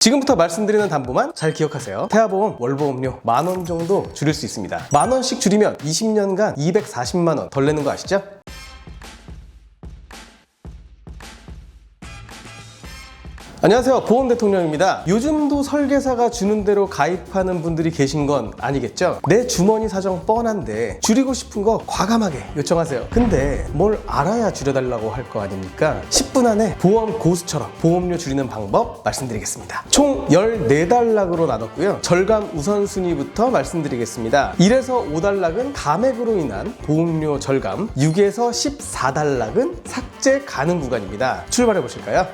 지금부터 말씀드리는 담보만 잘 기억하세요. 태아보험 월보험료 10,000원 정도 줄일 수 있습니다. 10,000원씩 줄이면 20년간 240만원 덜 내는 거 아시죠? 안녕하세요, 보험 대통령입니다. 요즘도 설계사가 주는 대로 가입하는 분들이 계신 건 아니겠죠? 내 주머니 사정 뻔한데 줄이고 싶은 거 과감하게 요청하세요. 근데 뭘 알아야 줄여달라고 할 거 아닙니까? 10분 안에 보험 고수처럼 보험료 줄이는 방법 말씀드리겠습니다. 총 14단락으로 나눴고요. 절감 우선순위부터 말씀드리겠습니다. 1에서 5단락은 감액으로 인한 보험료 절감, 6에서 14단락은 삭제 가능 구간입니다. 출발해 보실까요?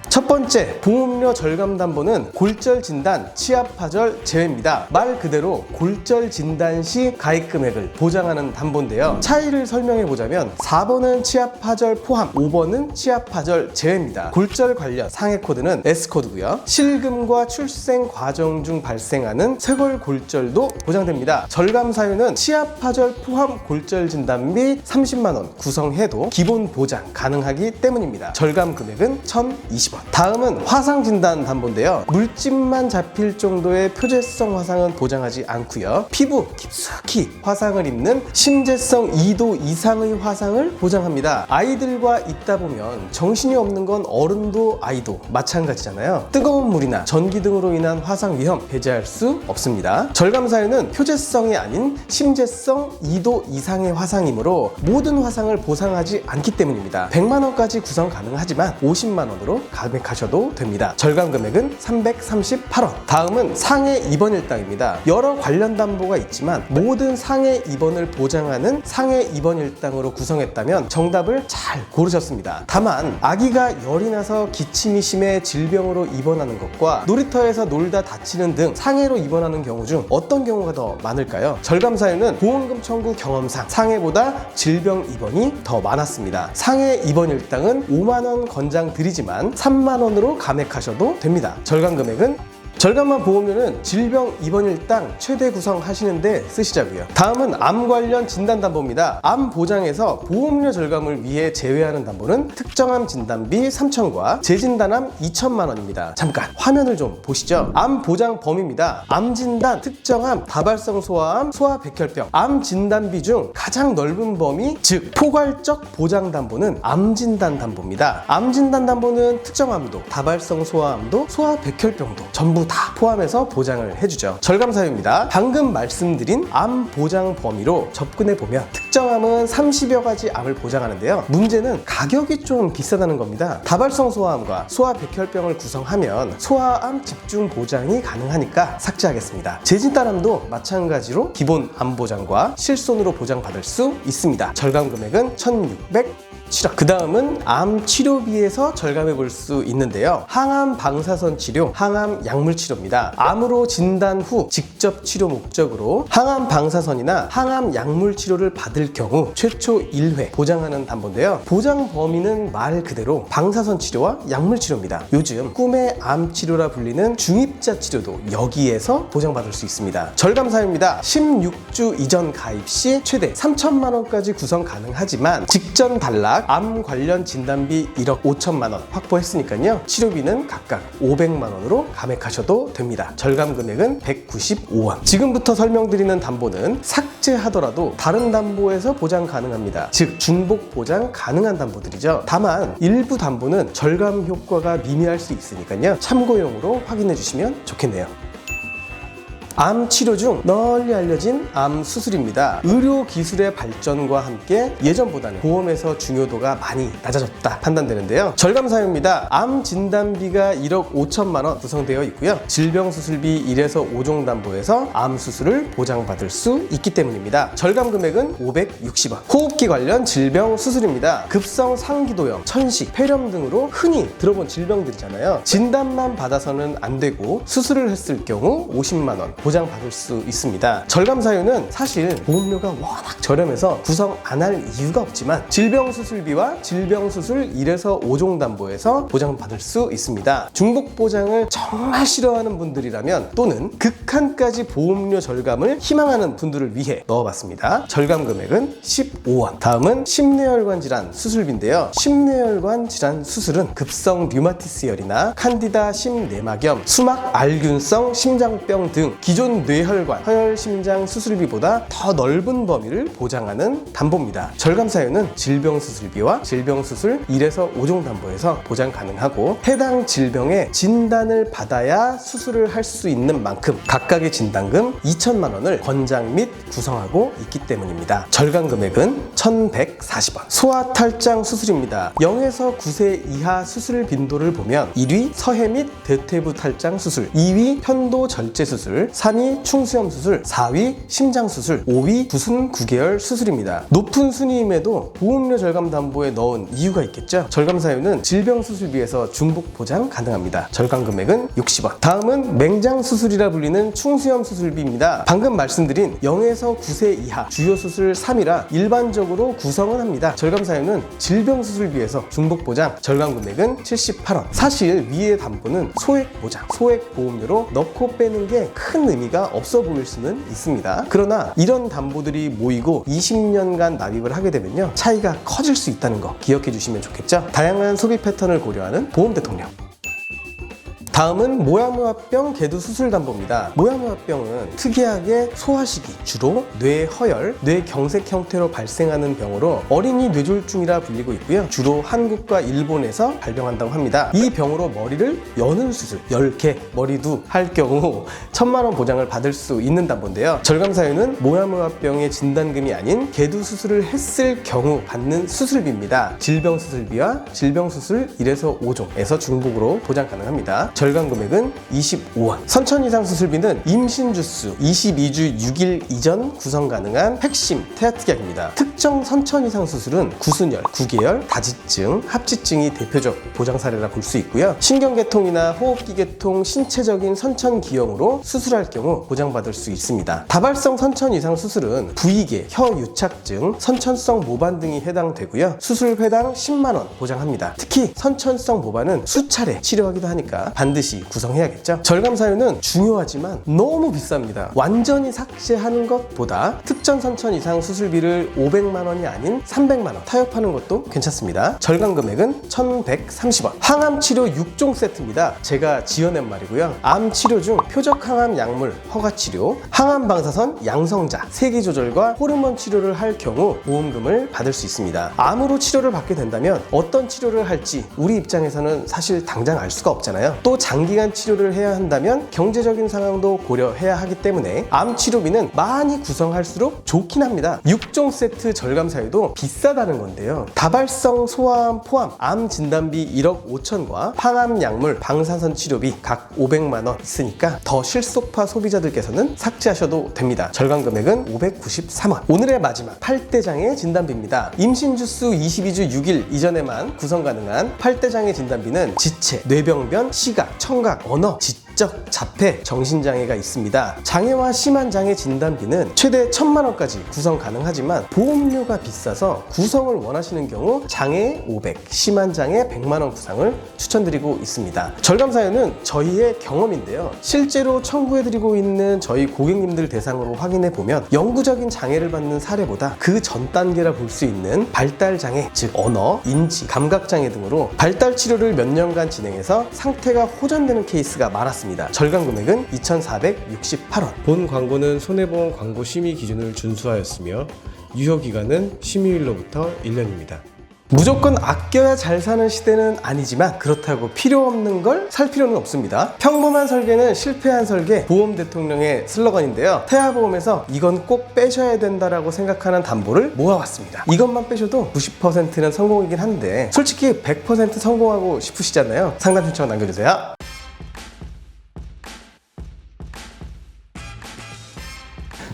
첫 번째, 보험료 절감 담보는 골절 진단, 치아 파절 제외입니다. 말 그대로 골절 진단 시 가입 금액을 보장하는 담보인데요. 차이를 설명해 보자면 4번은 치아 파절 포함, 5번은 치아 파절 제외입니다. 골절 관련 상해 코드는 S코드고요. 실금과 출생 과정 중 발생하는 쇄골 골절도 보장됩니다. 절감 사유는 치아 파절 포함 골절 진단비 30만 원 구성해도 기본 보장 가능하기 때문입니다. 절감 금액은 1,020원. 다음은 화상 진단 담보인데요. 물집만 잡힐 정도의 표재성 화상은 보장하지 않고요. 피부 깊숙이 화상을 입는 심재성 2도 이상의 화상을 보장합니다. 아이들과 있다 보면 정신이 없는 건 어른도 아이도 마찬가지잖아요. 뜨거운 물이나 전기 등으로 인한 화상 위험 배제할 수 없습니다. 절감 사유는 표재성이 아닌 심재성 2도 이상의 화상이므로 모든 화상을 보상하지 않기 때문입니다. 100만 원까지 구성 가능하지만 50만 원으로 가입하셔도 됩니다. 절감 금액은 338원. 다음은 상해 입원 일당입니다. 여러 관련 담보가 있지만 모든 상해 입원을 보장하는 상해 입원 일당으로 구성했다면 정답을 잘 고르셨습니다. 다만 아기가 열이 나서 기침이 심해 질병으로 입원하는 것과 놀이터에서 놀다 다치는 등 상해로 입원하는 경우 중 어떤 경우가 더 많을까요? 절감 사유는 보험금 청구 경험상 상해보다 질병 입원이 더 많았습니다. 상해 입원 일당은 5만 원 권장 드리지만 3만 원으로 감액하셔도 됩니다. 절감 금액은 절감한 보험료는 질병 입원 일당 최대 구성하시는데 쓰시자고요. 다음은 암 관련 진단 담보입니다. 암 보장에서 보험료 절감을 위해 제외하는 담보는 특정암 진단비 3,000원과 재진단암 2,000만 원입니다. 잠깐 화면을 좀 보시죠. 암 보장 범위입니다. 암 진단, 특정암, 다발성 소아암, 소아백혈병, 암 진단비 중 가장 넓은 범위, 즉 포괄적 보장 담보는 암 진단 담보입니다. 암 진단 담보는 특정암도, 다발성 소아암도, 소아백혈병도 전부 다 포함해서 보장을 해주죠. 절감 사유입니다. 방금 말씀드린 암 보장 범위로 접근해 보면 특정암은 30여 가지 암을 보장하는데요. 문제는 가격이 좀 비싸다는 겁니다. 다발성 소아암과 소아백혈병을 구성하면 소아암 집중 보장이 가능하니까 삭제하겠습니다. 재진단암도 마찬가지로 기본 암 보장과 실손으로 보장받을 수 있습니다. 절감 금액은 1,607원. 그 다음은 암 치료비에서 절감해 볼 수 있는데요. 항암 방사선 치료, 항암 약물 치료입니다. 암으로 진단 후 직접 치료 목적으로 항암 방사선이나 항암 약물 치료를 받을 경우 최초 1회 보장하는 담보인데요. 보장 범위는 말 그대로 방사선 치료와 약물 치료입니다. 요즘 꿈의 암 치료라 불리는 중입자 치료도 여기에서 보장받을 수 있습니다. 절감 사유입니다. 16주 이전 가입 시 최대 3,000만 원까지 구성 가능하지만 직전 단락 암 관련 진단비 1억 5천만 원 확보했으니까요. 치료비는 각각 500만 원으로 감액하셔도 됩니다. 절감 금액은 195원. 지금부터 설명드리는 담보는 삭제하더라도 다른 담보에서 보장 가능합니다. 즉 중복 보장 가능한 담보들이죠. 다만 일부 담보는 절감 효과가 미미할 수 있으니까요. 참고용으로 확인해 주시면 좋겠네요. 암 치료 중 널리 알려진 암 수술입니다. 의료 기술의 발전과 함께 예전보다는 보험에서 중요도가 많이 낮아졌다 판단되는데요. 절감 사유입니다. 암 진단비가 1억 5천만 원 구성되어 있고요. 질병 수술비 1에서 5종 담보에서 암 수술을 보장받을 수 있기 때문입니다. 절감 금액은 560원. 호흡기 관련 질병 수술입니다. 급성 상기도염, 천식, 폐렴 등으로 흔히 들어본 질병들이잖아요. 진단만 받아서는 안 되고 수술을 했을 경우 50만 원 보장받을 수 있습니다. 절감 사유는 사실 보험료가 워낙 저렴해서 구성 안 할 이유가 없지만 질병수술비와 질병수술 1에서 5종 담보에서 보장받을 수 있습니다. 중복 보장을 정말 싫어하는 분들이라면 또는 극한까지 보험료 절감을 희망하는 분들을 위해 넣어봤습니다. 절감 금액은 15원. 다음은 심뇌혈관 질환 수술비인데요. 심뇌혈관 질환 수술은 급성 류마티스열이나 칸디다 심내막염, 수막 알균성 심장병 등 기존 뇌혈관, 허혈심장 수술비보다 더 넓은 범위를 보장하는 담보입니다. 절감 사유는 질병수술비와 질병수술 1에서 5종 담보에서 보장 가능하고 해당 질병의 진단을 받아야 수술을 할 수 있는 만큼 각각의 진단금 2천만 원을 권장 및 구성하고 있기 때문입니다. 절감 금액은 1,140원. 소아탈장 수술입니다. 0에서 9세 이하 수술 빈도를 보면 1위 서해 및 대퇴부 탈장 수술, 2위 편도 절제 수술, 3위 충수염 수술, 4위 심장 수술, 5위 구순 9개월 수술입니다. 높은 순위임에도 보험료 절감 담보에 넣은 이유가 있겠죠. 절감 사유는 질병 수술비에서 중복 보장 가능합니다. 절감 금액은 60원. 다음은 맹장 수술이라 불리는 충수염 수술비입니다. 방금 말씀드린 0에서 9세 이하 주요 수술 3이라 일반적으로 구성은 합니다. 절감 사유는 질병 수술비에서 중복 보장, 절감 금액은 78원. 사실 위의 담보는 소액 보장, 소액 보험료로 넣고 빼는 게 큰 의미가 없어 보일 수는 있습니다. 그러나 이런 담보들이 모이고 20년간 납입을 하게 되면요, 차이가 커질 수 있다는 거 기억해 주시면 좋겠죠. 다양한 소비 패턴을 고려하는 보험 대통령. 다음은 모야모야병 개두 수술 담보입니다. 모야모야병은 특이하게 소화시기, 주로 뇌허열, 뇌경색 형태로 발생하는 병으로 어린이 뇌졸중이라 불리고 있고요. 주로 한국과 일본에서 발병한다고 합니다. 이 병으로 머리를 여는 수술, 10개 머리도 할 경우 1,000만 원 보장을 받을 수 있는 담보인데요. 절감 사유는 모야모야병의 진단금이 아닌 개두 수술을 했을 경우 받는 수술비입니다. 질병수술비와 질병수술 1에서 5종에서 중복으로 보장 가능합니다. 절감 금액은 25원. 선천 이상 수술비는 임신 주수 22주 6일 이전 구성 가능한 핵심 태아특약입니다. 특정 선천 이상 수술은 구순열, 구개열, 다지증, 합지증이 대표적 보장 사례라 볼 수 있고요. 신경계통이나 호흡기 계통, 신체적인 선천 기형으로 수술할 경우 보장받을 수 있습니다. 다발성 선천 이상 수술은 부위계, 혀 유착증, 선천성 모반 등이 해당되고요. 수술 회당 10만 원 보장합니다. 특히 선천성 모반은 수차례 치료하기도 하니까 반드시 구성해야겠죠. 절감 사유는 중요하지만 너무 비쌉니다. 완전히 삭제하는 것보다 특정 선천 이상 수술비를 500만 원이 아닌 300만 원 타협하는 것도 괜찮습니다. 절감 금액은 1,130원. 항암 치료 6종 세트입니다. 제가 지어낸 말이고요. 암 치료 중 표적 항암 약물 허가 치료, 항암 방사선 양성자, 세기 조절과 호르몬 치료를 할 경우 보험금을 받을 수 있습니다. 암으로 치료를 받게 된다면 어떤 치료를 할지 우리 입장에서는 사실 당장 알 수가 없잖아요. 또 장기간 치료를 해야 한다면 경제적인 상황도 고려해야 하기 때문에 암 치료비는 많이 구성할수록 좋긴 합니다. 6종 세트 절감 사유도 비싸다는 건데요. 다발성 소아암 포함 암 진단비 1억 5천과 항암 약물 방사선 치료비 각 500만 원 있으니까 더 실속파 소비자들께서는 삭제하셔도 됩니다. 절감 금액은 593원. 오늘의 마지막 8대 장애 진단비입니다. 임신 주수 22주 6일 이전에만 구성 가능한 8대 장애 진단비는 지체, 뇌병변, 시각, 청각, 언어, 지적, 자폐, 정신장애가 있습니다. 장애와 심한 장애 진단비는 최대 1,000만 원까지 구성 가능하지만 보험료가 비싸서 구성을 원하시는 경우 장애 500, 심한 장애 100만 원 구상을 추천드리고 있습니다. 절감 사유는 저희의 경험인데요. 실제로 청구해드리고 있는 저희 고객님들 대상으로 확인해보면 영구적인 장애를 받는 사례보다 그 전 단계라 볼 수 있는 발달 장애, 즉 언어, 인지, 감각 장애 등으로 발달 치료를 몇 년간 진행해서 상태가 호전되는 케이스가 많았습니다. 절감 금액은 2,468원. 본 광고는 손해보험 광고 심의 기준을 준수하였으며 유효기간은 심의일로부터 1년입니다. 무조건 아껴야 잘 사는 시대는 아니지만 그렇다고 필요 없는 걸 살 필요는 없습니다. 평범한 설계는 실패한 설계, 보험 대통령의 슬로건인데요. 태아보험에서 이건 꼭 빼셔야 된다라고 생각하는 담보를 모아왔습니다. 이것만 빼셔도 90%는 성공이긴 한데 솔직히 100% 성공하고 싶으시잖아요. 상담 신청 남겨주세요.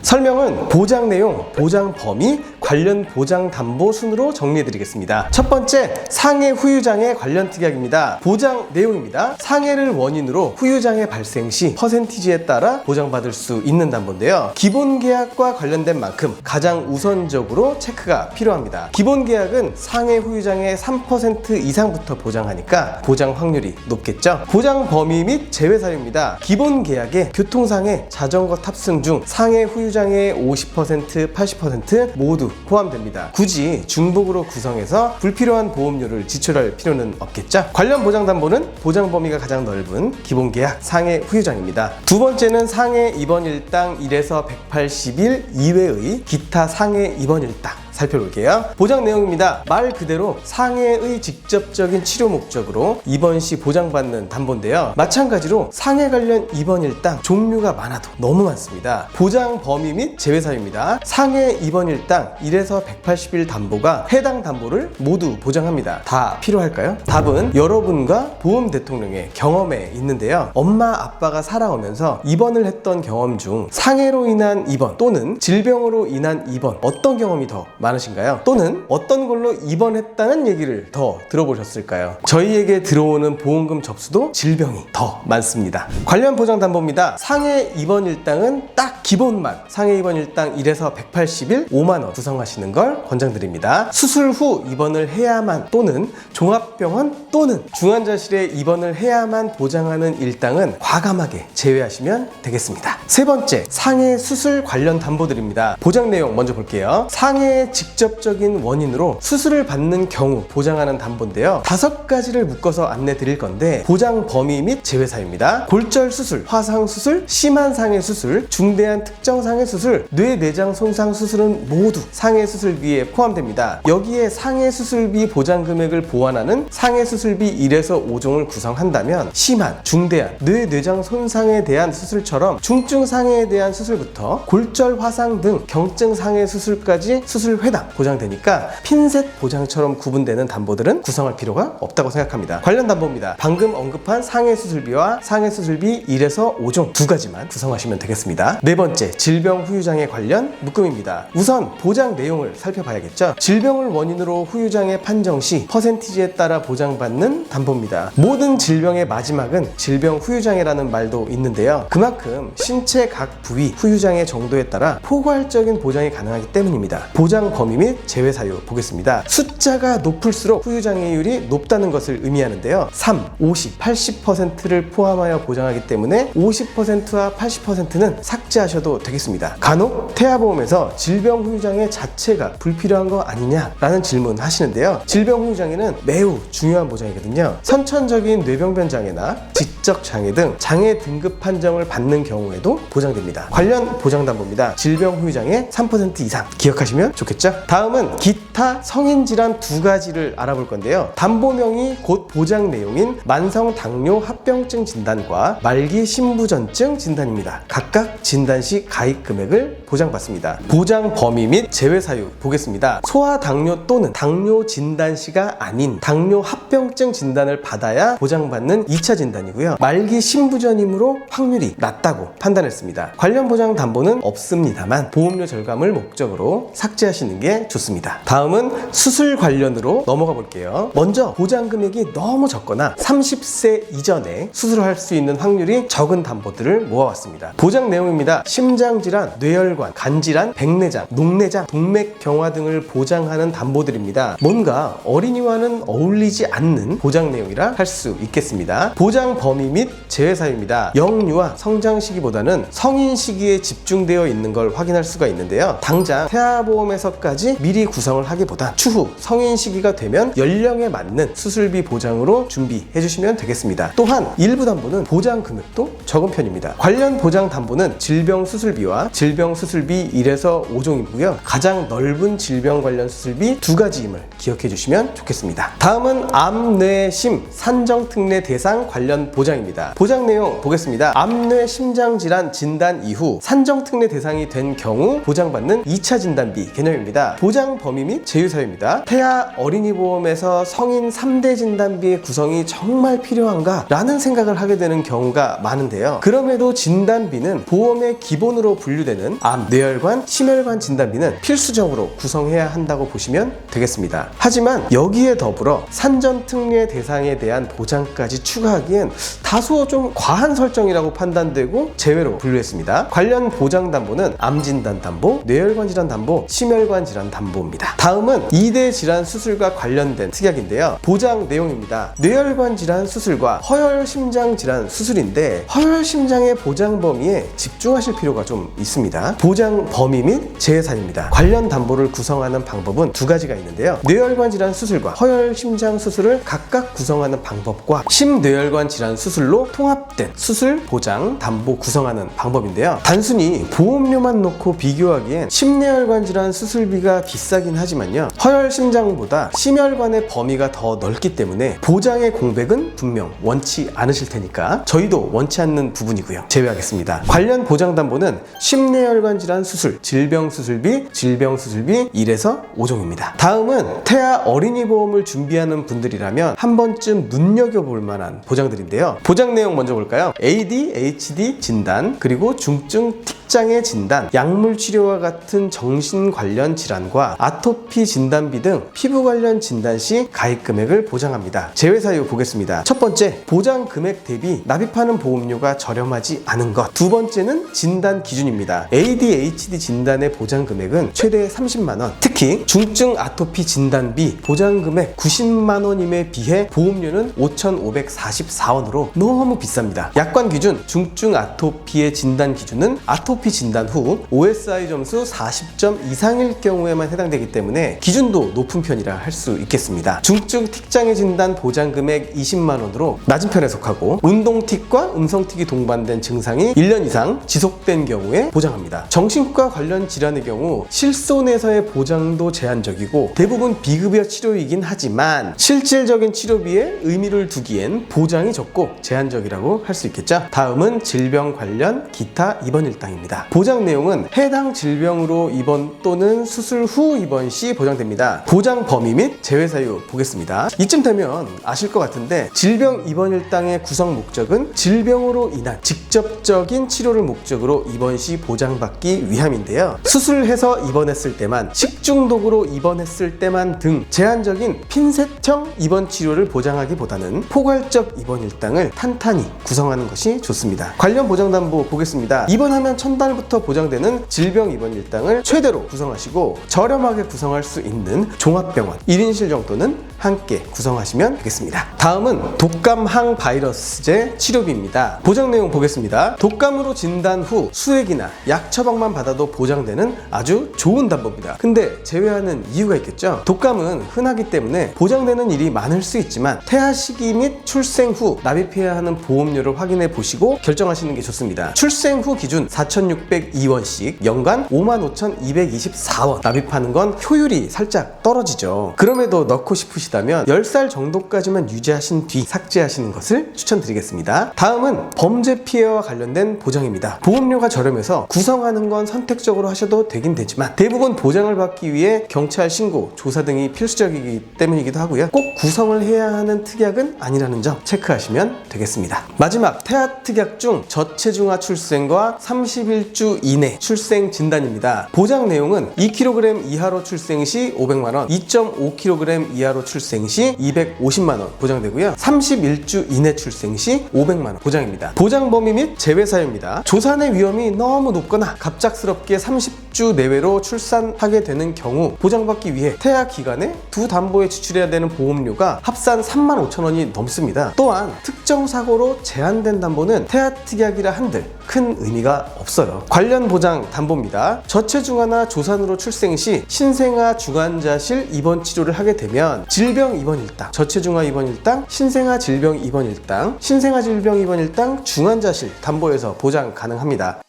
설명은 보장 내용, 보장 범위, 관련 보장 담보 순으로 정리해드리겠습니다. 첫 번째, 상해 후유장애 관련 특약입니다. 보장 내용입니다. 상해를 원인으로 후유장애 발생 시 퍼센티지에 따라 보장받을 수 있는 담보인데요. 기본 계약과 관련된 만큼 가장 우선적으로 체크가 필요합니다. 기본 계약은 상해 후유장애 3% 이상부터 보장하니까 보장 확률이 높겠죠. 보장 범위 및 제외 사유입니다. 기본 계약에 교통상해, 자전거 탑승 중 상해 후유장애 50%, 80% 모두 포함됩니다. 굳이 중복으로 구성해서 불필요한 보험료를 지출할 필요는 없겠죠. 관련 보장 담보는 보장 범위가 가장 넓은 기본 계약 상해 후유장입니다. 두 번째는 상해 입원 일당 1에서 180일 이외의 기타 상해 입원 일당 살펴볼게요. 보장 내용입니다. 말 그대로 상해의 직접적인 치료 목적으로 입원 시 보장받는 담보인데요. 마찬가지로 상해 관련 입원 일당 종류가 많아도 너무 많습니다. 보장 범위 및 제외 사유입니다. 상해 입원 일당 1에서 180일 담보가 해당 담보를 모두 보장합니다. 다 필요할까요? 답은 여러분과 보험 대통령의 경험에 있는데요. 엄마 아빠가 살아오면서 입원을 했던 경험 중 상해로 인한 입원 또는 질병으로 인한 입원 어떤 경험이 더 많으신가요? 또는 어떤 걸로 입원했다는 얘기를 더 들어보셨을까요? 저희에게 들어오는 보험금 접수도 질병이 더 많습니다. 관련 보장 담보입니다. 상해 입원 일당은 딱 기본만 상해 입원 일당 1에서 180일 5만 원 구성하시는 걸 권장드립니다. 수술 후 입원을 해야만 또는 종합병원 또는 중환자실에 입원을 해야만 보장하는 일당은 과감하게 제외하시면 되겠습니다. 세 번째, 상해 수술 관련 담보들입니다. 보장 내용 먼저 볼게요. 상해의 직접적인 원인으로 수술을 받는 경우 보장하는 담보인데요. 5가지를 묶어서 안내 드릴 건데 보장 범위 및 제외 사유입니다. 골절 수술, 화상 수술, 심한 상해 수술, 중대한 특정 상해 수술, 뇌 내장 손상 수술은 모두 상해 수술비에 포함됩니다. 여기에 상해 수술비 보장 금액을 보완하는 상해 수술비 1에서 5종을 구성한다면 심한, 중대한 뇌 내장 손상에 대한 수술처럼 중증 상해에 대한 수술부터 골절 화상 등 경증 상해 수술까지 수술 회당 보장되니까 핀셋 보장처럼 구분되는 담보들은 구성할 필요가 없다고 생각합니다. 관련 담보입니다. 방금 언급한 상해 수술비와 상해 수술비 1에서 5종 2가지만 구성하시면 되겠습니다. 네 번째, 질병 후유장애 관련 묶음입니다. 우선 보장 내용을 살펴봐야겠죠. 질병을 원인으로 후유장애 판정 시 퍼센티지에 따라 보장받는 담보입니다. 모든 질병의 마지막은 질병 후유장애라는 말도 있는데요. 그만큼 신체 각 부위 후유장애 정도에 따라 포괄적인 보장이 가능하기 때문입니다. 보장 범위 및 제외 사유 보겠습니다. 숫자가 높을수록 후유장애율이 높다는 것을 의미하는데요. 3, 50, 80%를 포함하여 보장하기 때문에 50%와 80%는 삭제하셔도 되겠습니다. 간혹 태아보험에서 질병 후유장애 자체가 불필요한 거 아니냐라는 질문 하시는데요. 질병 후유장애는 매우 중요한 보장이거든요. 선천적인 뇌병변 장애나 지적 장애 등 장애 등급 판정을 받는 경우에도 보장됩니다. 관련 보장 담보입니다. 질병 후유장애 3% 이상 기억하시면 좋겠죠? 다음은 기타 성인질환 2가지를 알아볼 건데요. 담보명이 곧 보장 내용인 만성 당뇨 합병증 진단과 말기 신부전증 진단입니다. 각각 진단 시 가입 금액을 보장받습니다. 보장 범위 및 제외 사유 보겠습니다. 소아당뇨 또는 당뇨 진단 시가 아닌 당뇨 합병증 진단을 받아야 보장받는 2차 진단이고요. 말기 신부전이므로 확률이 낮다고 판단했습니다. 관련 보장 담보는 없습니다만 보험료 절감을 목적으로 삭제하시는 게 좋습니다. 다음은 수술 관련으로 넘어가 볼게요. 먼저 보장 금액이 너무 적거나 30세 이전에 수술할 수 있는 확률이 적은 담보들을 모아왔습니다. 보장 내용입니다. 심장질환, 뇌혈관, 간질환, 백내장, 녹내장, 동맥경화 등을 보장하는 담보들입니다. 뭔가 어린이와는 어울리지 않는 보장 내용이라 할 수 있겠습니다. 보장 범위 및 제외 사유입니다. 영유아 성장 시기보다는 성인 시기에 집중되어 있는 걸 확인할 수가 있는데요. 당장 태아보험에서까지 미리 구성을 하기보다 추후 성인 시기가 되면 연령에 맞는 수술비 보장으로 준비해 주시면 되겠습니다. 또한 일부 담보는 보장 금액도 적은 편입니다. 관련 보장 담보는 질병 수술비와 질병 수술비 1에서 5종이고요. 가장 넓은 질병 관련 수술비 2가지임을 기억해 주시면 좋겠습니다. 다음은 암, 뇌, 심, 산정 특례 대상 관련 보장입니다. 보장 내용 보겠습니다. 암, 뇌, 심장 질환 진단 이후 산정 특례 대상이 된 경우 보장받는 2차 진단비 개념입니다. 보장 범위 및 제휴사유입니다. 태아 어린이보험에서 성인 3대 진단비의 구성이 정말 필요한가? 라는 생각을 하게 되는 경우가 많은데요. 그럼에도 진단비는 보험의 기본으로 분류되는 암, 뇌혈관, 심혈관 진단비는 필수적으로 구성해야 한다고 보시면 되겠습니다. 하지만 여기에 더불어 산전특례 대상에 대한 보장까지 추가하기엔 다소 좀 과한 설정이라고 판단되고 제외로 분류했습니다. 관련 보장담보는 암진단담보, 뇌혈관질환담보, 심혈관질환담보입니다. 다음은 2대 질환 수술과 관련된 특약인데요. 보장 내용입니다. 뇌혈관질환 수술과 허혈심장질환 수술인데 허혈심장의 보장 범위에 집중하실 필요가 좀 있습니다. 보장 범위 및 재해사유입니다. 관련 담보를 구성하는 방법은 두 가지가 있는데요. 뇌혈관 질환 수술과 허혈심장 수술을 각각 구성하는 방법과 심뇌혈관 질환 수술로 통합된 수술 보장 담보 구성하는 방법인데요. 단순히 보험료만 놓고 비교하기엔 심뇌혈관 질환 수술비가 비싸긴 하지만요. 허혈심장보다 심혈관의 범위가 더 넓기 때문에 보장의 공백은 분명 원치 않으실 테니까 저희도 원치 않는 부분이고요. 제외하겠습니다. 관련 보장 담보는 심뇌혈관 질환 수술, 질병 수술비 1에서 5종입니다. 다음은 태아 어린이 보험을 준비하는 분들이라면 한 번쯤 눈여겨볼 만한 보장들인데요. 보장 내용 먼저 볼까요? ADHD 진단, 그리고 중증 장애 진단, 약물 치료와 같은 정신 관련 질환과 아토피 진단비 등 피부 관련 진단 시 가입 금액을 보장합니다. 제외 사유 보겠습니다. 첫 번째, 보장 금액 대비 납입하는 보험료가 저렴하지 않은 것. 두 번째는 진단 기준입니다. ADHD 진단의 보장 금액은 최대 30만 원. 특히 중증 아토피 진단비 보장 금액 90만 원임에 비해 보험료는 5,544원으로 너무 비쌉니다. 약관 기준, 중증 아토피의 진단 기준은 아토피 진단 후 OSI 점수 40점 이상일 경우에만 해당되기 때문에 기준도 높은 편이라 할 수 있겠습니다. 중증 틱장애 진단 보장 금액 20만 원으로 낮은 편에 속하고 운동틱과 음성틱이 동반된 증상이 1년 이상 지속된 경우에 보장합니다. 정신과 관련 질환의 경우 실손에서의 보장도 제한적이고 대부분 비급여 치료이긴 하지만 실질적인 치료비에 의미를 두기엔 보장이 적고 제한적이라고 할 수 있겠죠. 다음은 질병 관련 기타 입원 일당입니다. 보장 내용은 해당 질병으로 입원 또는 수술 후 입원 시 보장됩니다. 보장 범위 및 제외 사유 보겠습니다. 이쯤 되면 아실 것 같은데 질병 입원 일당의 구성 목적은 질병으로 인한 직접적인 치료를 목적으로 입원 시 보장받기 위함인데요. 수술해서 입원했을 때만, 식중독으로 입원했을 때만 등 제한적인 핀셋형 입원 치료를 보장하기보다는 포괄적 입원 일당을 탄탄히 구성하는 것이 좋습니다. 관련 보장담보 보겠습니다. 입원하면 첫날부터 보장되는 질병 입원 일당을 최대로 구성하시고 저렴하게 구성할 수 있는 종합병원 1인실 정도는 함께 구성하시면 되겠습니다. 다음은 독감 항바이러스제 치료비입니다. 보장 내용 보겠습니다. 독감으로 진단 후 수액이나 약 처방만 받아도 보장되는 아주 좋은 담보입니다. 근데 제외하는 이유가 있겠죠. 독감은 흔하기 때문에 보장되는 일이 많을 수 있지만 태아 시기 및 출생 후 납입해야 하는 보험료를 확인해 보시고 결정하시는 게 좋습니다. 출생 후 기준 4,602원씩 연간 55,224원 납입하는 건 효율이 살짝 떨어지죠. 그럼에도 넣고 싶으시다면 10살 정도까지만 유지하신 뒤 삭제하시는 것을 추천드리겠습니다. 다음은 범죄 피해와 관련된 보장입니다. 보험료가 저렴해서 구성하는 건 선택적으로 하셔도 되긴 되지만 대부분 보장을 받기 위해 경찰 신고, 조사 등이 필수적이기 때문이기도 하고요. 꼭 구성을 해야 하는 특약은 아니라는 점 체크하시면 되겠습니다. 마지막 태아 특약 중 저체중아 출생과 31주 이내 출생 진단입니다. 보장 내용은 2kg 이하로 출생 시 500만원, 2.5kg 이하로 출생 시 250만원 보장되고요. 31주 이내 출생 시 500만원 보장입니다. 보장 범위 및 제외 사유입니다. 조산의 위험이 너무 높거나 갑작스럽게 30주 내외로 출산하게 되는 경우 보장받기 위해 태아 기간에 두 담보에 지출해야 되는 보험료가 합산 35,000원이 넘습니다. 또한 특정 사고로 제한된 담보는 태아 특약이라 한들 큰 의미가 없어요. 관련 보장 담보입니다. 저체중아나 조산으로 출생 시 신생아 중환자실 입원 치료를 하게 되면 질병 입원 일당, 저체중아 입원 일당, 신생아 질병 입원 일당, 신생아 질병 입원 일당 중환자실 담보에서 보장 가능합니다.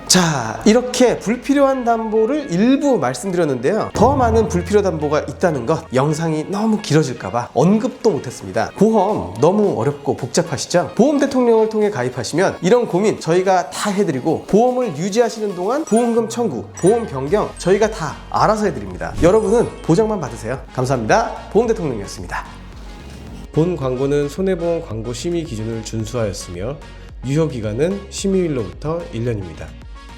자, 이렇게 불필요한 담보를 일부 말씀드렸는데요. 더 많은 불필요 담보가 있다는 것, 영상이 너무 길어질까봐 언급도 못했습니다. 보험 너무 어렵고 복잡하시죠? 보험 대통령을 통해 가입하시면 이런 고민 저희가 다 해드리고, 보험을 유지하시는 동안 보험금 청구, 보험 변경 저희가 다 알아서 해드립니다. 여러분은 보장만 받으세요. 감사합니다. 보험 대통령이었습니다. 본 광고는 손해보험 광고 심의 기준을 준수하였으며 유효기간은 심의일로부터 1년입니다.